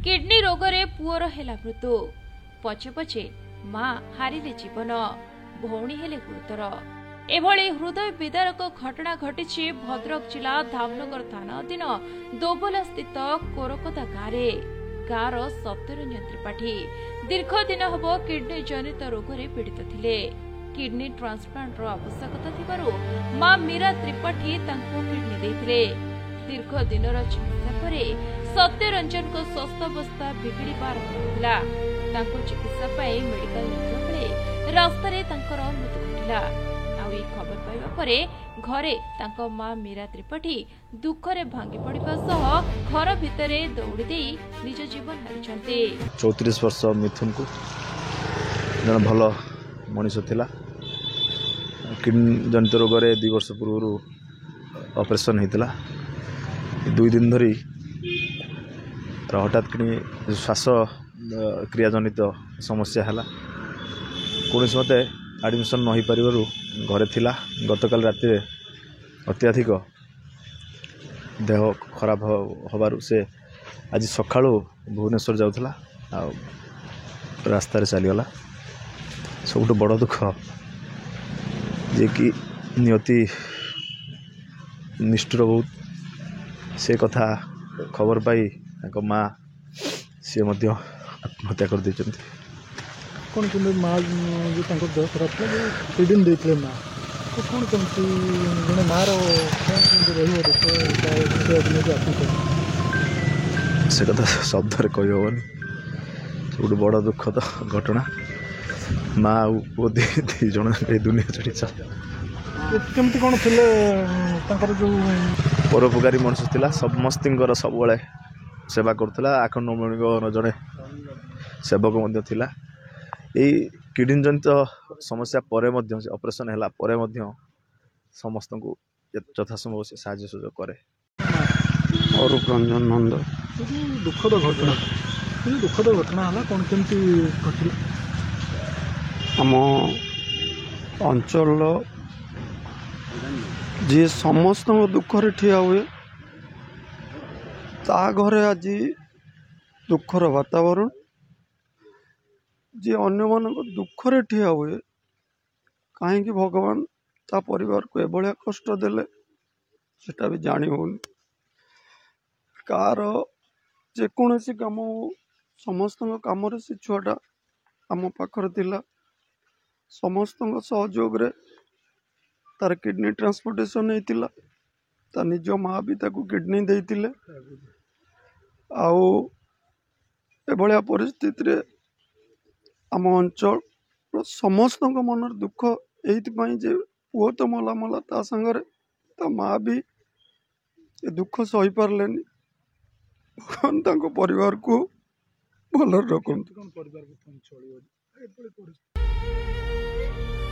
Kidney रोगरे poor हेला मृत्यु पछे पछे मां हारिले जीवन भौणी हेले गुरुतर। एभली हृदय विदारक घटना घटी भद्रक जिला धामनगर थाना अधीन दोबला स्थित कोरकदा गाँव सत्यरंजन त्रिपाठी दीर्घ दिन हब किडनी जनित रोगरे पीड़ित थिले। किडनी ट्रांसप्लांट आवश्यकता थिबारु मां मीरा त्रिपाठी तांको किडनी देथिले। दीर्घ दिनर चिकित्सा परे सत्यरंजन को स्वास्थ्यावस्था बिगड़बार होता। चिकित्सा मेडिकल नेले रास्ता मृत्यु घटिला। खबर पाइबा परे घरे तांको मां मीरा त्रिपाठी दुखरे भांगी पड़िबा सह घर भितरे दौड़ी दे निज जीवन हारिछन्ते। 34 वर्ष मिथुन को जन भल मनीष थिला। किडनी जनित रोग 2 वर्ष पूर्व ऑपरेशन होता। 2 दिन धरी हठात किडनी श्वास क्रिया जनित समस्या है। कौन मते एडमिशन न हो पारू घरे थिला। गतकाल राति अत्याधिक देह खराब होबारु से आज सकाळु भुवनेश्वर जाउथला रास्ता रे चलीगला। सब बड़ दुख जे कि नियति निष्ठुर बहुत से कथा खबर पाई माँ सी आत्महत्या कर देछन्ति। कौन कि माँ जो देह खराब था किडनी देते माँ तो कौन कमी जड़े माँ से कथा शब्द कही हेनी। सब बड़ दुखद घटना। माँ पुओ दी जन दुनिया छाड़ी चल केमती कौन थे जो परोपकारी मनुष्य थिला। समस्त सब सेवा करुला। आखंड जड़े सेवक थिला। यही किडनी जनित समस्या पर ऑपरेशन है समस्त को यथासंभव से साहाय्य सहयोग करे। और रंजन नंद दुखद घटना है कौन केमती घटल आम अंचल जी समस्त दुखरे ठिया हुए ता घरे आज दुखर वातावरण जी अन्य मान दुखरे ठिया हुए कहीं भगवान ता परिवार को एभलिया कष्ट देले सेटा भी जानी होनी। कार जेकोसी काम समस्त काम से छुआटा आम पाखर थिला। समस्त सहयोग रे तार किडनी ट्रांसप्लांटेशन होता। ता निज माँ भी ताकू किडनी देइतिले। आउ एभलिया परिस्थिति रे आम अंचल समस्त मन दुख यही जे पुओ तो मला मला ता संगरे ता माँ भी ए दुख सही पारे। भगवान तांको परिवार को भल रखु।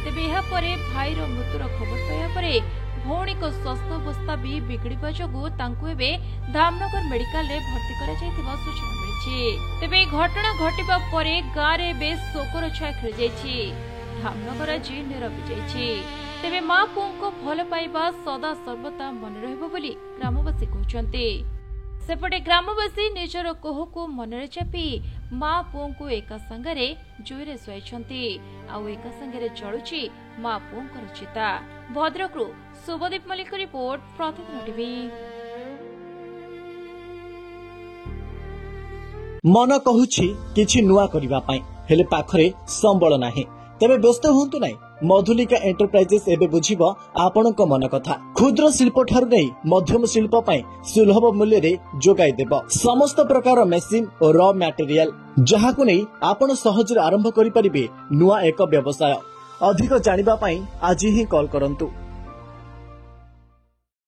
तेबे यहा परे भाईर मृत्युर खबर पाइबा परे भौणी को स्वास्थ्य अवस्था भी बिगड़िबा जोगु तांको एबे धामनगर मेडिकल रे भर्ती करा जायतिबा सूचना मिलिछि। तेबे घटना घटिबा परे गाँ रे बे शोकर छाया खेल जायछि। धामनगर जी नीरव जायछि। तेबे मां पुओ को भल पाइबा सदा सर्वदा मन रहबो बोली ग्रामवासी कहउछन्ते। सेपटे ग्रामवासी निजर कोह को मनरे चापी मां पुओ को एका संगरे जुईरे सुआइछन्ते। आउ एका संगरे जळुछि मां पुओकर चिता। भद्रकरू शुभदीप मल्लिक रिपोर्ट प्रतिदिन टीवी। मन कहूछि किछि नुआ करिबा पई हेले पाखरे संबळ नाही। तेबे व्यस्त होंतु नाही। मधुलिका एंटरप्राइजेस एबे बुझिबो आपनक मन कथा। क्षुद्र शिल्प ठारु नै मध्यम शिल्प पई सुलभ मूल्य रे जोगाई देबो समस्त प्रकार मेसिन और रॉ मटेरियल जहाकु नै आपण सहज आरंभ करि परिबे नुआ एक व्यवसाय। अधिक जानिबा पई आज ही कॉल करंतु